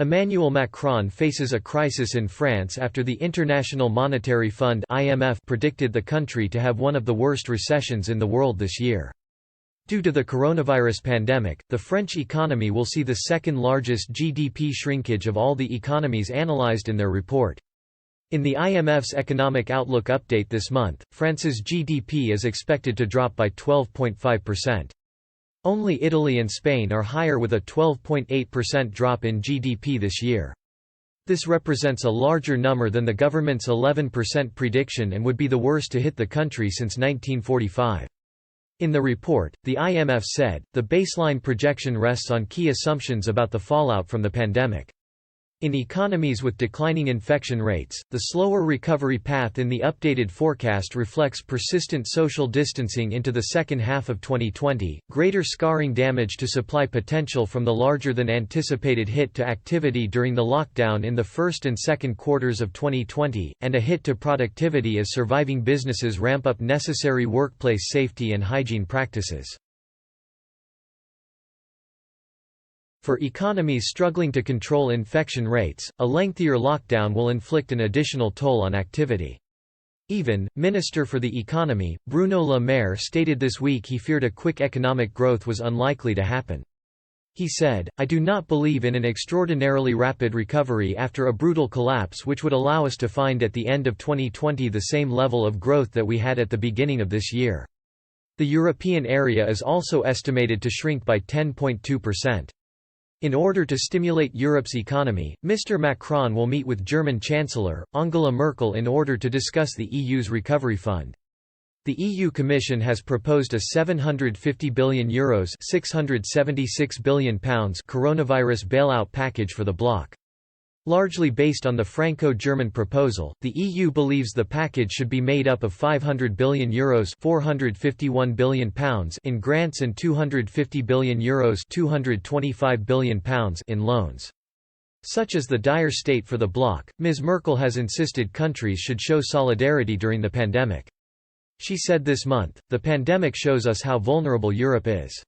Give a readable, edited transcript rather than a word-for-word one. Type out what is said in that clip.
Emmanuel Macron faces a crisis in France after the International Monetary Fund (IMF) predicted the country to have one of the worst recessions in the world this year. Due to the coronavirus pandemic, the French economy will see the second-largest GDP shrinkage of all the economies analyzed in their report. In the IMF's Economic Outlook update this month, France's GDP is expected to drop by 12.5%. Only Italy and Spain are higher with a 12.8% drop in GDP this year. This represents a larger number than the government's 11% prediction and would be the worst to hit the country since 1945. In the report, the IMF said, the baseline projection rests on key assumptions about the fallout from the pandemic. In economies with declining infection rates, the slower recovery path in the updated forecast reflects persistent social distancing into the second half of 2020, greater scarring damage to supply potential from the larger-than-anticipated hit to activity during the lockdown in the first and second quarters of 2020, and a hit to productivity as surviving businesses ramp up necessary workplace safety and hygiene practices. For economies struggling to control infection rates, a lengthier lockdown will inflict an additional toll on activity. Even, Minister for the Economy, Bruno Le Maire stated this week he feared a quick economic growth was unlikely to happen. He said, "I do not believe in an extraordinarily rapid recovery after a brutal collapse which would allow us to find at the end of 2020 the same level of growth that we had at the beginning of this year." The European area is also estimated to shrink by 10.2%. In order to stimulate Europe's economy, Mr. Macron will meet with German Chancellor, Angela Merkel in order to discuss the EU's recovery fund. The EU Commission has proposed a €750 billion £676 billion coronavirus bailout package for the bloc. Largely based on the Franco-German proposal, the EU believes the package should be made up of €500 billion £451 billion in grants and €250 billion £225 billion in loans. Such is the dire state for the bloc, Ms. Merkel has insisted countries should show solidarity during the pandemic. She said this month, "The pandemic shows us how vulnerable Europe is."